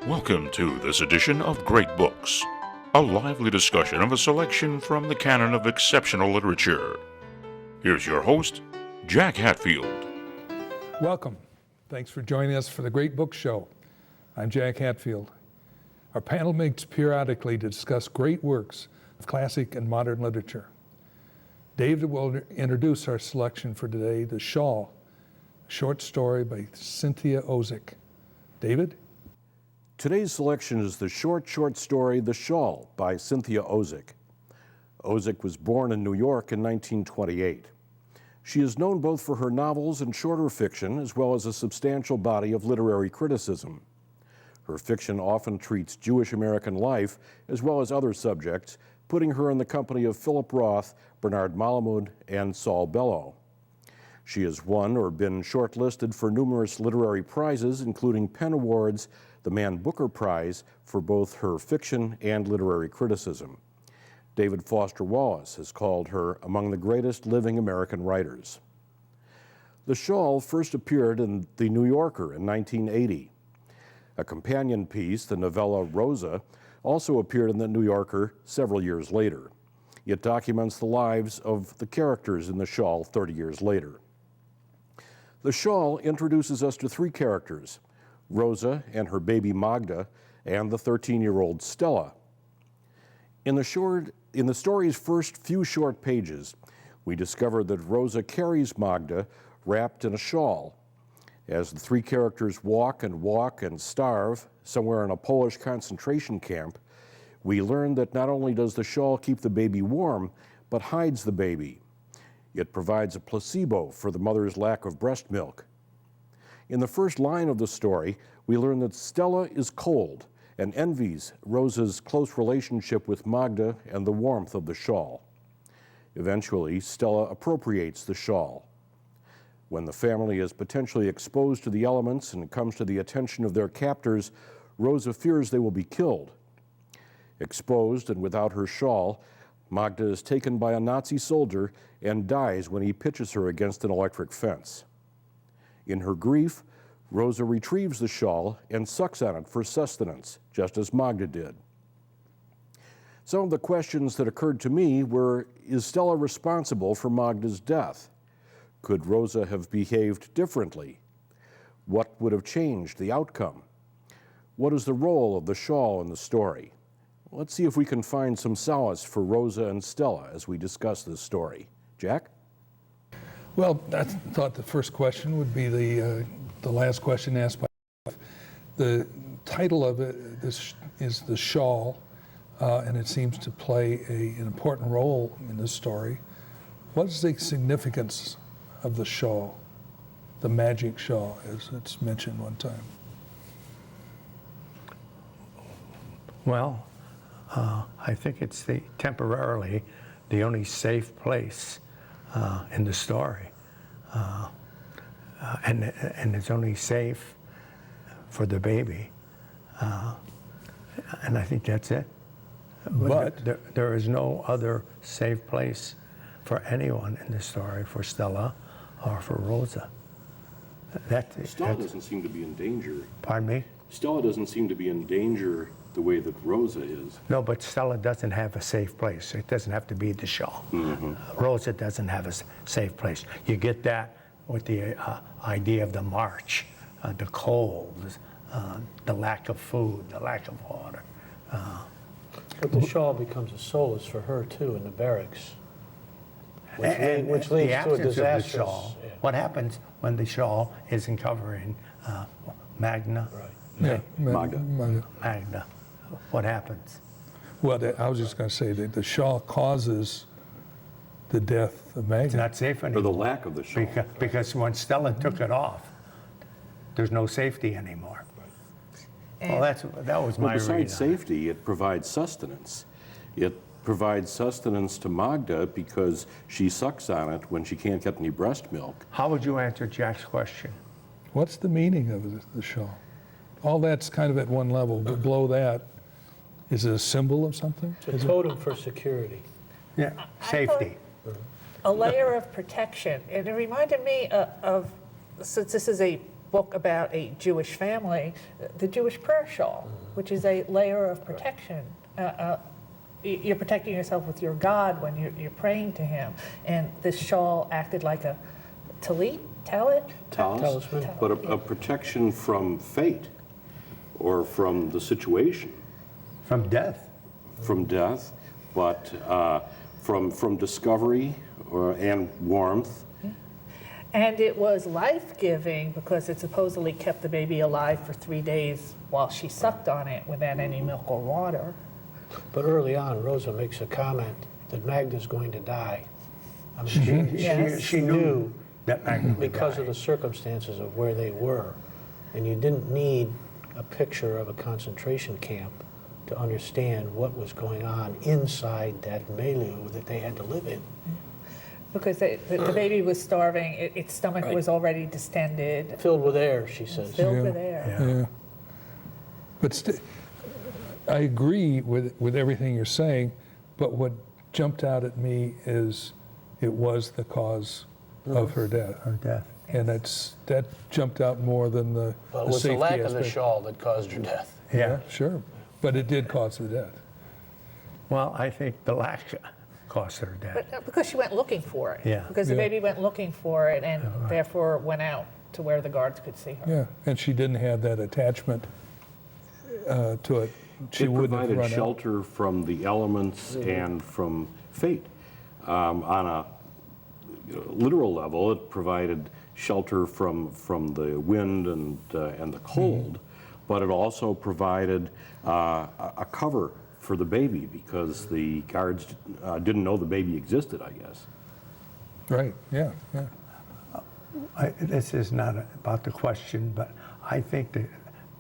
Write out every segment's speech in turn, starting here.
Welcome to this edition of Great Books, a lively discussion of a selection from the canon of exceptional literature. Here's your host, Jack Hatfield. Welcome. Thanks for joining us for the Great Book Show. I'm Jack Hatfield. Our panel meets periodically to discuss great works of classic and modern literature. David will introduce our selection for today, The Shawl, a short story by Cynthia Ozick. David? Today's selection is the short story, The Shawl, by Cynthia Ozick. Ozick was born in New York in 1928. She is known both for her novels and shorter fiction, as well as a substantial body of literary criticism. Her fiction often treats Jewish American life, as well as other subjects, putting her in the company of Philip Roth, Bernard Malamud, and Saul Bellow. She has won or been shortlisted for numerous literary prizes, including Penn Awards, the Man Booker Prize for both her fiction and literary criticism. David Foster Wallace has called her among the greatest living American writers. The Shawl first appeared in The New Yorker in 1980. A companion piece, the novella Rosa, also appeared in The New Yorker several years later. It documents the lives of the characters in The Shawl 30 years later. The Shawl introduces us to three characters, Rosa and her baby Magda, and the 13-year-old Stella. In the story's first few short pages, we discover that Rosa carries Magda wrapped in a shawl. As the three characters walk and starve somewhere in a Polish concentration camp, we learn that not only does the shawl keep the baby warm, but hides the baby. It provides a placebo for the mother's lack of breast milk. In the first line of the story, we learn that Stella is cold and envies Rosa's close relationship with Magda and the warmth of the shawl. Eventually, Stella appropriates the shawl. When the family is potentially exposed to the elements and comes to the attention of their captors, Rosa fears they will be killed. Exposed and without her shawl, Magda is taken by a Nazi soldier and dies when he pitches her against an electric fence. In her grief, Rosa retrieves the shawl and sucks on it for sustenance, just as Magda did. Some of the questions that occurred to me were, is Stella responsible for Magda's death? Could Rosa have behaved differently? What would have changed the outcome? What is the role of the shawl in the story? Let's see if we can find some solace for Rosa and Stella as we discuss this story. Jack? Well, I thought the first question would be the last question asked by the title of it. This is The Shawl, and it seems to play an important role in this story. What is the significance of the shawl, the magic shawl, as it's mentioned one time? Well, I think it's temporarily the only safe place in the story. And it's only safe for the baby. And I think that's it. But there is no other safe place for anyone in the story, for Stella or for Rosa. Stella doesn't seem to be in danger. Pardon me? Stella doesn't seem to be in danger the way that Rosa is. No, but Stella doesn't have a safe place. It doesn't have to be the shawl. Mm-hmm. Rosa doesn't have a safe place. You get that with the idea of the march, the cold, the lack of food, the lack of water. But the shawl becomes a solace for her too in the barracks, which leads to a disastrous. Shawl. Yeah. What happens when the shawl isn't covering Magda? Right. yeah, Magda. What happens? Well, I was just going to say that the shawl causes the death of Magda. It's not safe anymore. Or the lack of the shawl. Because when Stella took it off, there's no safety anymore. Well, that was my reading. Besides safety, it provides sustenance. It provides sustenance to Magda because she sucks on it when she can't get any breast milk. How would you answer Jack's question? What's the meaning of the shawl? All that's kind of at one level, but below that, is it a symbol of something? It's a totem for security. Yeah, safety. A layer of protection. And it reminded me of, since this is a book about a Jewish family, the Jewish prayer shawl, which is a layer of protection. You're protecting yourself with your God when you're praying to him. And this shawl acted like a tallit, Talisman. But a protection from fate or from the situation. From death. From death, but from discovery and warmth. And it was life-giving because it supposedly kept the baby alive for 3 days while she sucked on it without any milk or water. But early on, Rosa makes a comment that Magda's going to die. I mean, Yes. she knew That Magda would because die. of the circumstances of where they were. And you didn't need a picture of a concentration camp to understand what was going on inside that milieu that they had to live in. Because the baby was starving, its stomach was already distended, Filled with air, she says. filled with air. Yeah. But I agree with everything you're saying, but what jumped out at me is it was the cause of her death. Her death. And that jumped out more than the Well, it was the safety lack of the aspect. shawl that caused her death. Yeah. Sure. But it did cause the death. Well, I think the lack cost her death. But because she went looking for it. Yeah. Because the Yeah. baby went looking for it and therefore went out to where the guards could see her. Yeah. And she didn't have that attachment to it. She It wouldn't have provided run out. shelter from the elements and from fate. On a literal level, it provided shelter from the wind and the cold, but it also provided a cover for the baby because the guards didn't know the baby existed, I guess. Right. Yeah. Yeah. This is not about the question, but I think that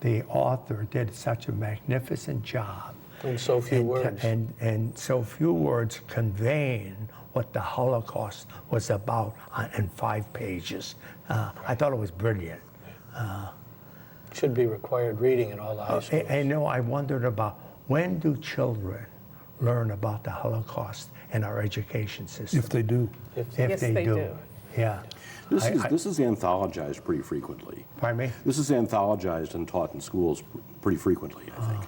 the author did such a magnificent job. In so few words. And so few words conveying what the Holocaust was about in 5 pages. I thought it was brilliant. Should be required reading in all the high schools. I know I wondered about when do children learn about the Holocaust in our education system? If they do. If Yes, they do. Yeah. This is anthologized pretty frequently. Pardon me? This is anthologized and taught in schools pretty frequently, I think.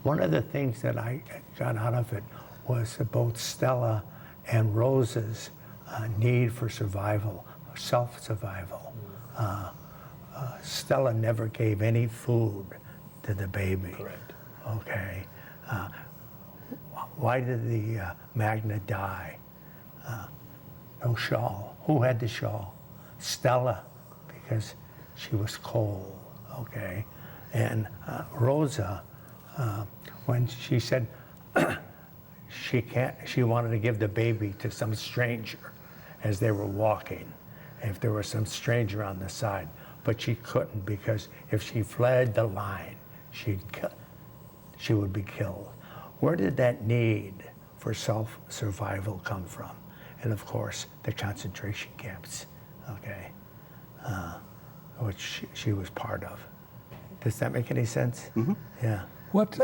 One of the things that I got out of it was both Stella and Rosa's need for survival, self-survival. Stella never gave any food to the baby. Correct. Okay. Why did the Magna die? No shawl. Who had the shawl? Stella, because she was cold. Okay. And Rosa, when she said she wanted to give the baby to some stranger as they were walking, if there was some stranger on the side, but she couldn't because if she fled the line, she would be killed. Where did that need for self-survival come from? And of course, the concentration camps, okay, which she was part of. Does that make any sense? Mm-hmm. Yeah. What?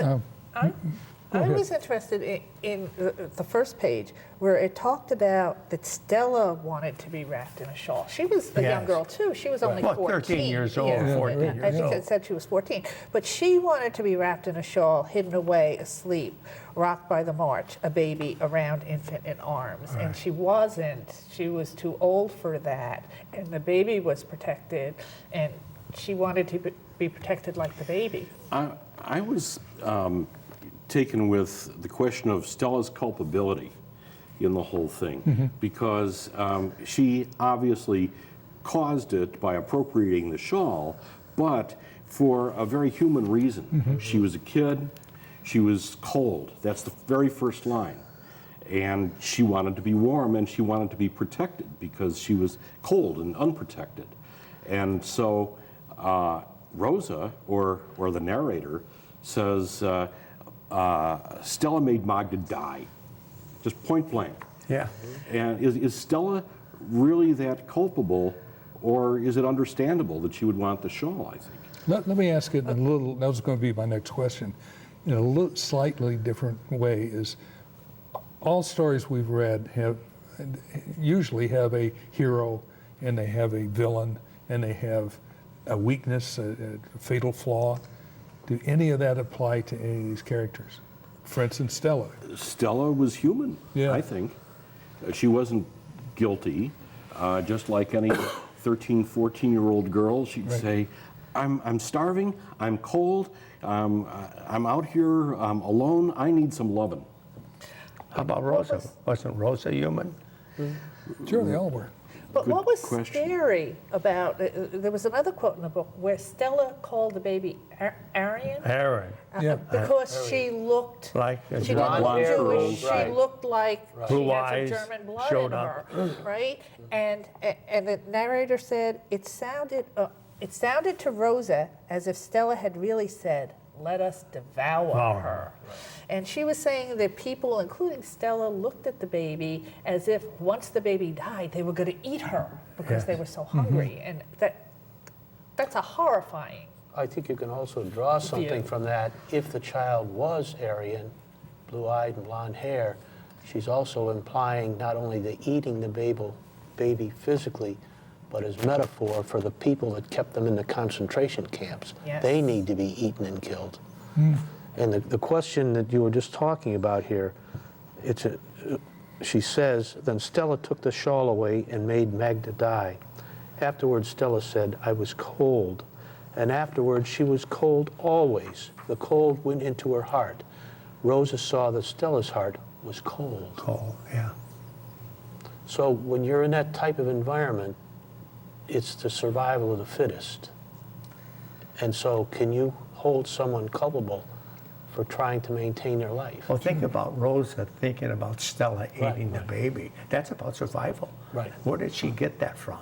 I was interested in the first page where it talked about that Stella wanted to be wrapped in a shawl. She was a young Yes. girl too. She was only Well, 14. 13 years old, Yeah. 14 I years think old. it said she was 14. But she wanted to be wrapped in a shawl, hidden away, asleep, rocked by the march, a baby around infant in arms. And she wasn't. She was too old for that. And the baby was protected. And she wanted to be protected like the baby. I was taken with the question of Stella's culpability in the whole thing, because she obviously caused it by appropriating the shawl, but for a very human reason. She was a kid, she was cold. That's the very first line. And she wanted to be warm and she wanted to be protected because she was cold and unprotected. And so Rosa, or the narrator, says, Stella made Magda die, just point blank. Yeah. And is Stella really that culpable, or is it understandable that she would want the shawl, I think? Let me ask it in a little, that was going to be my next question, in a slightly different way. Is all stories we've read usually have a hero and they have a villain and they have a weakness, a fatal flaw? Do any of that apply to any of these characters? For instance, Stella. Stella was human, Yeah. I think. She wasn't guilty, just like any 13, 14-year-old girl. She'd Right. say, I'm starving, I'm cold, I'm out here alone, I need some loving. How about Rosa? Wasn't Rosa human? Sure, they all were. But Good what was question. scary about there was another quote in the book where Stella called the baby Aryan Aaron. Yeah. because she looked Like a she blonde didn't look hair, Jewish. right. She looked like she Blue had eyes, some German blood showed in up. her, right? And the narrator said it sounded to Rosa as if Stella had really said, "Let us devour Devour her." And she was saying that people, including Stella, looked at the baby as if once the baby died, they were going to eat her because they were so hungry. And that's a horrifying. I think you can also draw something View. from that. If the child was Aryan, blue-eyed and blonde hair, she's also implying not only the eating the baby physically, but as metaphor for the people that kept them in the concentration camps. Yes. They need to be eaten and killed. And the question that you were just talking about here, she says, then Stella took the shawl away and made Magda die. Afterwards, Stella said, I was cold. And afterwards, she was cold always. The cold went into her heart. Rosa saw that Stella's heart was cold. Oh, yeah. So when you're in that type of environment, it's the survival of the fittest. And so can you hold someone culpable for trying to maintain their life? Well, think about Rosa thinking about Stella eating the baby. That's about survival. Right. Where did she get that from?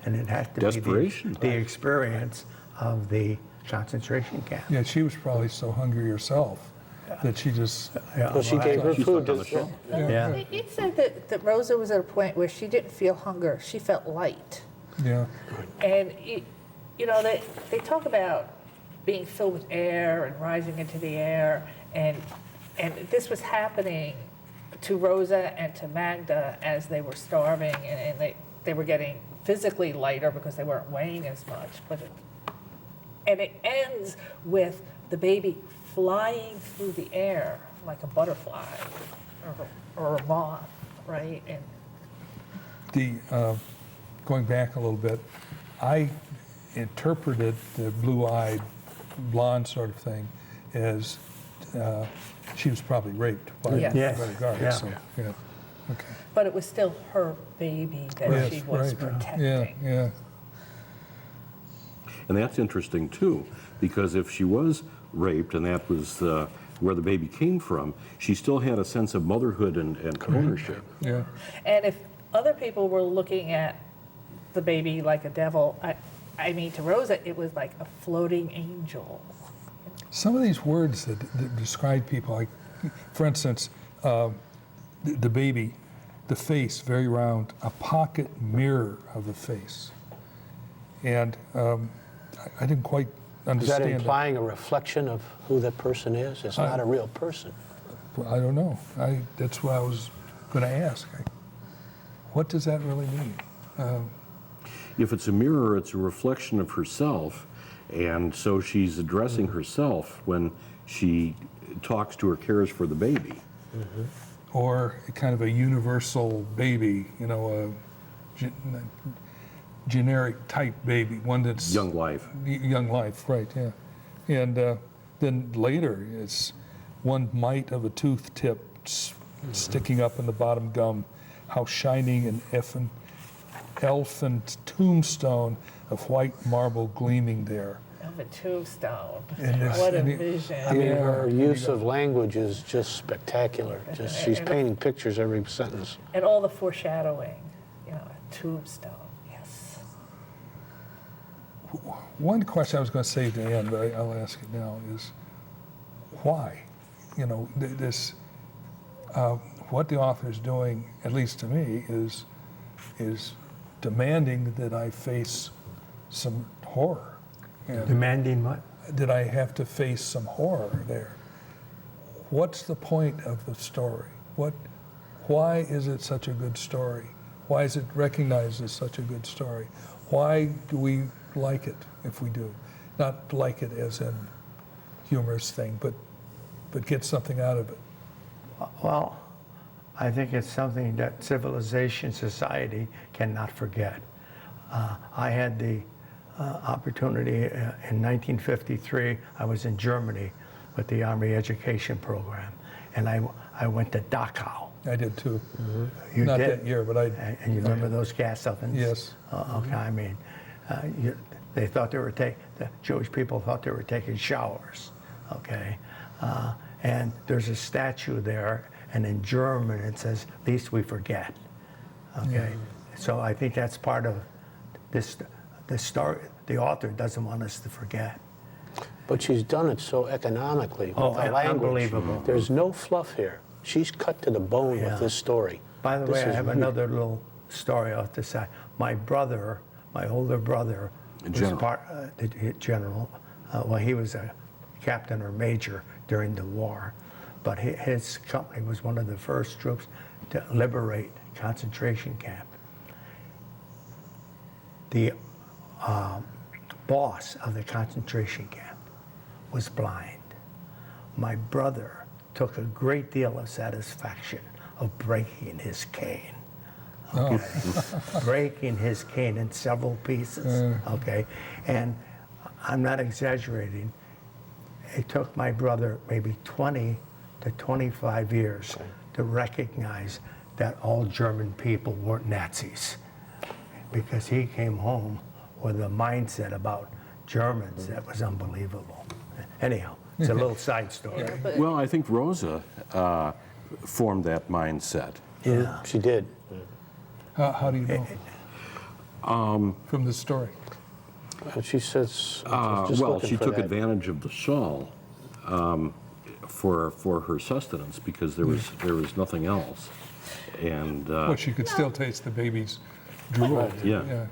And it had to Desperation. be the experience of the concentration camp. Yeah, she was probably so hungry herself that she just. Yeah, So she gave her She's food stuck on the to... shelf. Yeah. It said that Rosa was at a point where she didn't feel hunger, she felt light. Yeah. And, they talk about being filled with air and rising into the air, and this was happening to Rosa and to Magda as they were starving, and they were getting physically lighter because they weren't weighing as much. And it ends with the baby flying through the air like a butterfly or a moth, right? And Going back a little bit, I interpreted the blue-eyed, blonde sort of thing as she was probably raped by Yes. by the guards. Yeah. So, yeah. Okay. But it was still her baby that Yes, she was right. protecting. Yeah, yeah. And that's interesting, too, because if she was raped and that was where the baby came from, she still had a sense of motherhood and ownership. Yeah. And if other people were looking at the baby like a devil, I mean, to Rosa, it was like a floating angel. Some of these words that describe people, like, for instance, the baby, the face, very round, a pocket mirror of the face. And I didn't quite Is understand that it. implying a reflection of who that person is? It's not a real person. Well, I don't know. That's what I was going to ask. What does that really mean? If it's a mirror, it's a reflection of herself, and so she's addressing herself when she talks to or cares for the baby. Or kind of a universal baby, a generic type baby, one that's Young life. Young life, right? Yeah. And then later, it's one mite of a tooth tip sticking up in the bottom gum. How shining an elfin tombstone of white marble gleaming there. Of a tombstone. And this- What a and it- vision. I mean, Yeah, her there you use go. of language is just spectacular. She's painting pictures every sentence. And all the foreshadowing, a tombstone, yes. One question I was going to say at the end, but I'll ask it now, is why? What the author is doing, at least to me, is demanding that I face some horror. And Demanding what? that I have to face some horror there. What's the point of the story? Why is it such a good story? Why is it recognized as such a good story? Why do we like it if we do? Not like it as in humorous thing, but get something out of it. Well, I think it's something that civilization, society cannot forget. I had the opportunity in 1953, I was in Germany with the Army Education Program, and I went to Dachau. I did too. You Not did? that year, but I. And you remember those gas ovens? Yes. Okay, I mean, they thought they were the Jewish people thought they were taking showers, okay? And there's a statue there, and in German it says, "Least we forget," okay? So I think that's part of this story. The author doesn't want us to forget. But she's done it so economically with the language. Unbelievable. There's no fluff here. She's cut to the bone with this story. By the This way, I is have really- another little story off the side. My brother, my older brother, was the general. Well, he was a captain or major during the war, but his company was one of the first troops to liberate concentration camp. The boss of the concentration camp was blind. My brother took a great deal of satisfaction of breaking his cane. Okay. Breaking his cane in several pieces. Okay. And I'm not exaggerating. It took my brother maybe 20 to 25 years to recognize that all German people weren't Nazis, because he came home with a mindset about Germans that was unbelievable. Anyhow, it's a little side story. Well, I think Rosa formed that mindset. Yeah, she did. How do you know? From the story. She says, just Well, looking she for took that. advantage of the shawl for her sustenance because there was nothing else, and Well, she could still taste the baby's drool. yeah.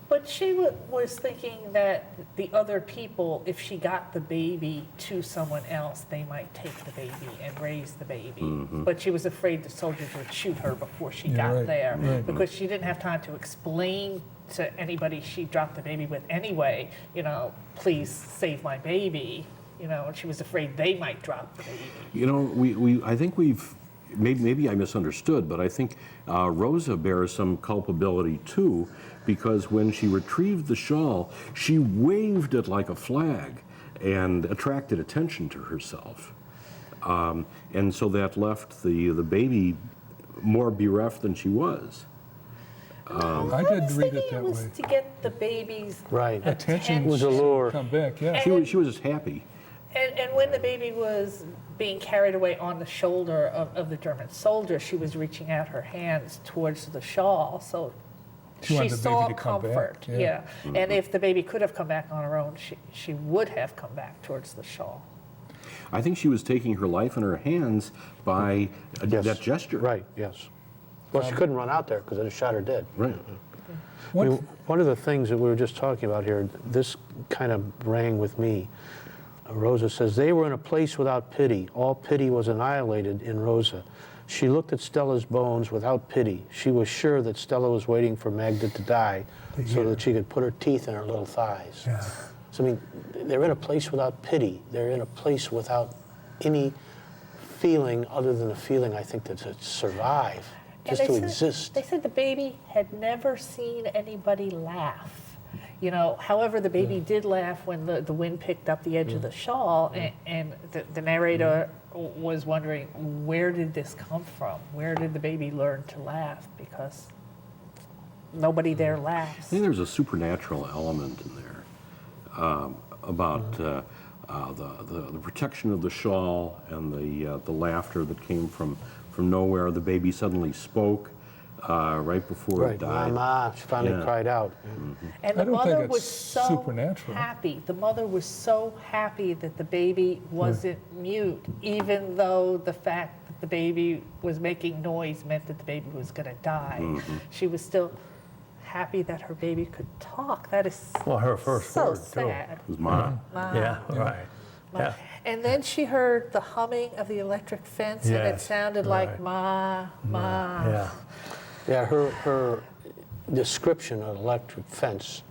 But she was thinking that the other people, if she got the baby to someone else, they might take the baby and raise the baby. But she was afraid the soldiers would shoot her before she got right, there, right. because she didn't have time to explain to anybody she dropped the baby with anyway, please save my baby, and she was afraid they might drop the baby. I think we've maybe I misunderstood, but I think Rosa bears some culpability too, because when she retrieved the shawl, she waved it like a flag and attracted attention to herself. And so that left the baby more bereft than she was. I did read it that It was way. to get the baby's Right. Attention was a lure. Come back, yeah. She was just happy. And when the baby was being carried away on the shoulder of the German soldier, she was reaching out her hands towards the shawl, so She she wanted the saw baby to come back, comfort. yeah. And if the baby could have come back on her own, she would have come back towards the shawl. I think she was taking her life in her hands by Yes. that gesture. Right, yes. Well, she couldn't run out there because it shot her dead. Right. One of the things that we were just talking about here, this kind of rang with me. Rosa says, they were in a place without pity. All pity was annihilated in Rosa. She looked at Stella's bones without pity. She was sure that Stella was waiting for Magda to die so that she could put her teeth in her little thighs. Yeah. So, I mean, they're in a place without pity. They're in a place without any feeling other than a feeling, I think, to survive, just to exist. They said the baby had never seen anybody laugh. However, the baby did laugh when the wind picked up the edge of the shawl, and the narrator was wondering, where did this come from? Where did the baby learn to laugh? Because nobody there laughs. I think there's a supernatural element in there about the protection of the shawl and the laughter that came from nowhere. The baby suddenly spoke right before it died. Mama, she finally cried out. And I the don't think mother it's was so supernatural. happy. The mother was so happy that the baby wasn't mute, even though the fact that the baby was making noise meant that the baby was going to die. She was still happy that her baby could talk. That is Well, her first so word, too. sad. It was Ma. Yeah, right. Yeah. And then she heard the humming of the electric fence, and it Yes, sounded like right. ma, ma. Yeah. Yeah, her description of electric fence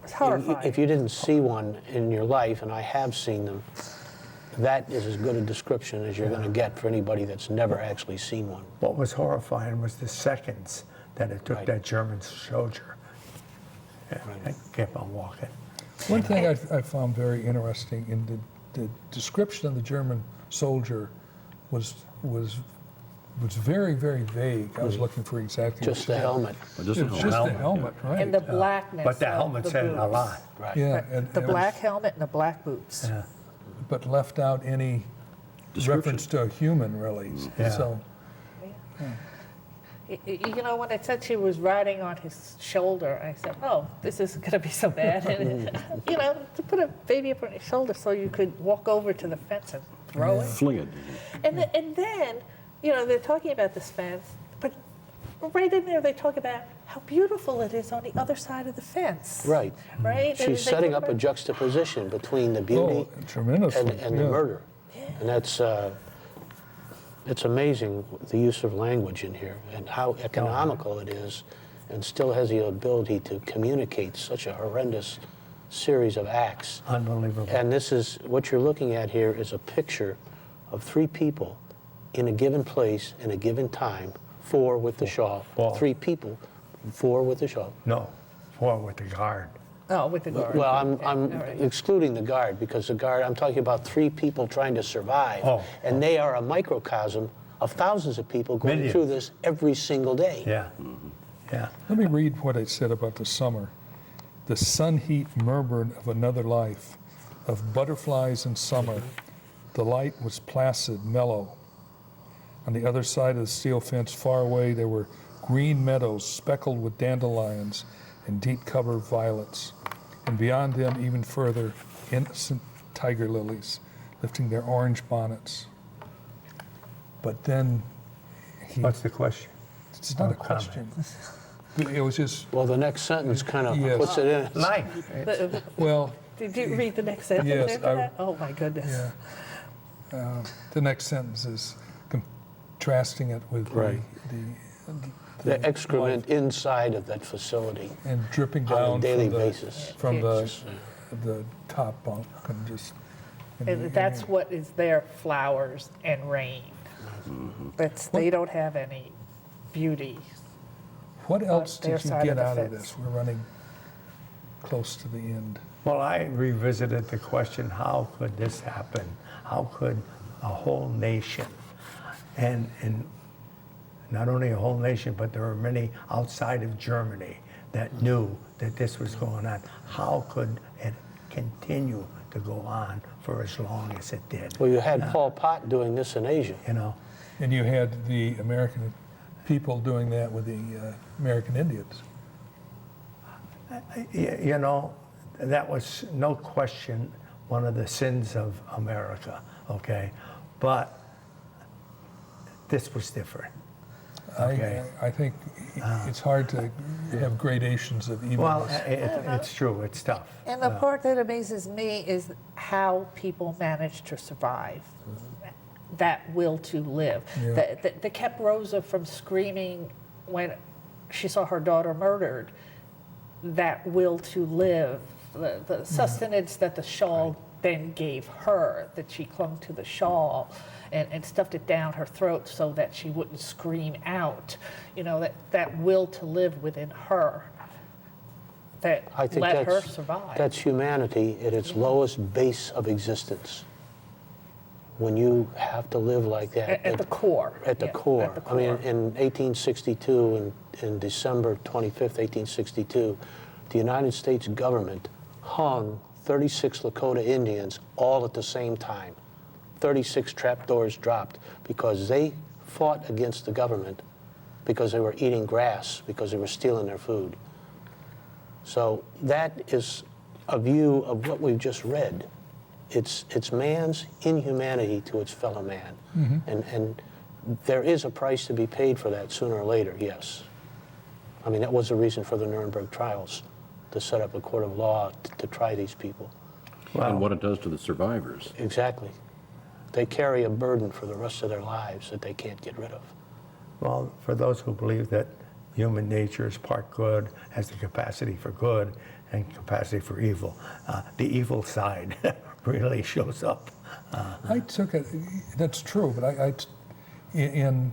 It's horrifying. If you didn't see one in your life, and I have seen them, that is as good a description as you're going to get for anybody that's never actually seen one. What was horrifying was the seconds that it took Right. that German soldier. I kept on walking. One thing I found very interesting in the description of the German soldier was very, very vague. I was looking for exactly Just the helmet. Just It was just the helmet, right? And the blackness But the of helmet the said a boots. lot. Right. Yeah, Right. and The it black was, helmet and the black boots. Yeah. but left out any reference to a human, really. Yeah. So, You know, when it said she was riding on his shoulder, I said, oh, this isn't going to be so bad. And, you know, to put a baby up on your shoulder so you could walk over to the fence and throw it. Fling it. And then, you know, they're talking about this fence, but right in there they talk about how beautiful it is on the other side of the fence. Right. Right? And She's they setting talk up a about- juxtaposition between the beauty tremendously. and the yeah. murder. And that's, it's amazing the use of language in here and how economical it is, and still has the ability to communicate such a horrendous series of acts. Unbelievable. And this is, what you're looking at here is a picture of 3 people in a given place, in a given time, 4 with the shawl. Four. 3 people, 4 with the shawl. No, 4 with the guard. Oh, with the guard. Well, I'm All right. excluding the guard, because the guard, I'm talking about 3 people trying to survive. Oh. And they are a microcosm of thousands of people going Millions. through this every single day. Yeah. Yeah. Let me read what it said about the summer. The sun heat murmured of another life, of butterflies in summer. The light was placid, mellow. On the other side of the steel fence, far away, there were green meadows speckled with dandelions and deep cover violets. And beyond them, even further, innocent tiger lilies lifting their orange bonnets. But then What's the question? it's not a comment. question. It was just, Well, the next sentence kind of Yes. puts it in. Life. well, Did you read the next sentence Yes, after that? Oh, my goodness. yeah. The next sentence is contrasting it with Right. The excrement life inside of that facility and dripping on down a daily from basis. from It's the top bunk and just. And that's what is there, flowers and rain. They don't have any beauty. What else their did you side of get the out of fence. this? We're running close to the end. Well, I revisited the question, how could this happen? How could a whole nation, and not only a whole nation, but there were many outside of Germany that knew that this was going on. How could it continue to go on for as long as it did? Well, you had Pol Pot doing this in Asia. You know, And you had the American people doing that with the American Indians. you know, that was no question one of the sins of America, okay? But this was different. Okay. I think it's hard to have gradations of Well, evilness. it's true, it's tough. And the part that amazes me is how people manage to survive. That will to live. Yeah. That kept Rosa from screaming when she saw her daughter murdered. That will to live, the sustenance that the shawl then gave her, that she clung to the shawl and stuffed it down her throat so that she wouldn't scream out. You know, that will to live within her that I think let her that's, survive. that's humanity at its lowest base of existence. When you have to live like that. At the core. At the Yeah, core. at the I mean, core. in 1862, in December 25th, 1862, the United States government hung 36 Lakota Indians all at the same time. 36 trapdoors dropped because they fought against the government because they were eating grass, because they were stealing their food. So that is a view of what we've just read. It's man's inhumanity to its fellow man. And there is a price to be paid for that sooner or later, yes. I mean, that was the reason for the Nuremberg trials, to set up a court of law to try these people. And what it does to the survivors. Exactly. They carry a burden for the rest of their lives that they can't get rid of. Well, for those who believe that human nature is part good, has the capacity for good, and capacity for evil. The evil side really shows up. I took it, that's true, but in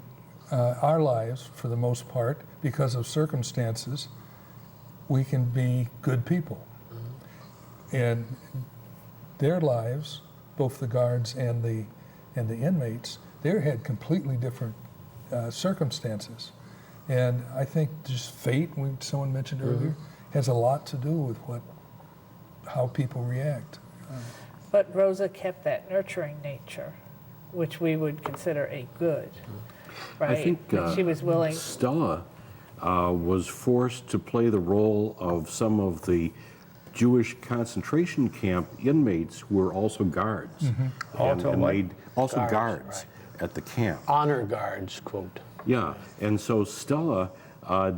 our lives, for the most part, because of circumstances, we can be good people. And their lives, both the guards and the inmates, they had completely different circumstances. And I think just fate, someone mentioned earlier, has a lot to do with how people react. But Rosa kept that nurturing nature, which we would consider a good, right? I think And she was willing. Stella was forced to play the role of some of the Jewish concentration camp inmates who were also guards. Also guards at the camp. Honor guards, quote. Yeah, and so Stella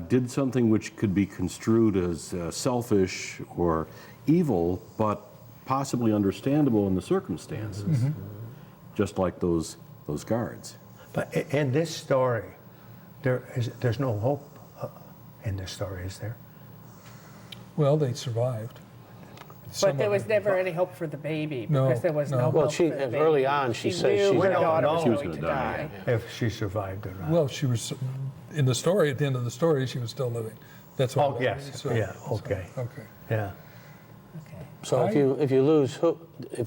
did something which could be construed as selfish or evil, but possibly understandable in the circumstances, just like those guards. But in this story, there's no hope in this story, is there? Well, they survived. But there was never any hope for the baby No, because there was no no. hope Well, for the baby. early on, she said knew she her don't daughter know. was She was going to gonna die, die. If she survived or not. Well, she was, in the story, at the end of the story, she was still living. That's what. Oh, yes, yeah, okay. Okay. Yeah. Okay. So if you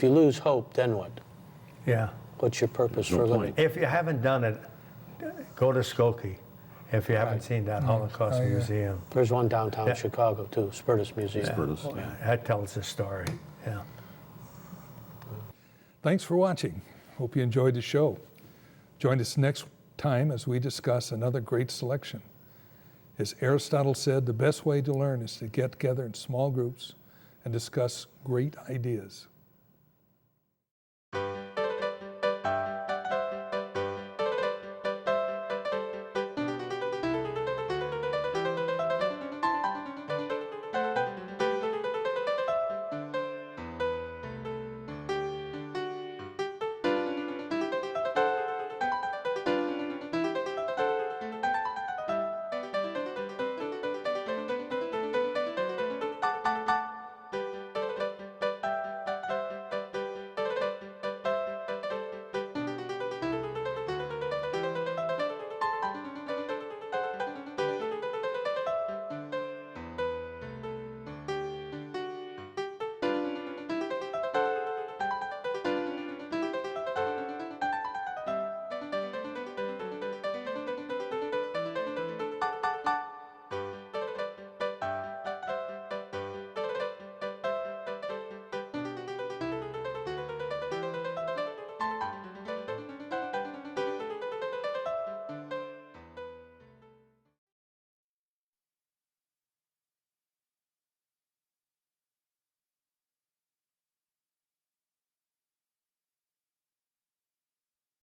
lose hope, then what? Yeah. What's your purpose No for point. living? If you haven't done it, go to Skokie. If you haven't seen that Holocaust Oh, yeah. Museum, There's one downtown Yeah. Chicago too, Spertus Museum. Spertus, yeah. that tells the story. Yeah. Thanks for watching. Hope you enjoyed the show. Join us next time as we discuss another great selection. As Aristotle said, the best way to learn is to get together in small groups and discuss great ideas.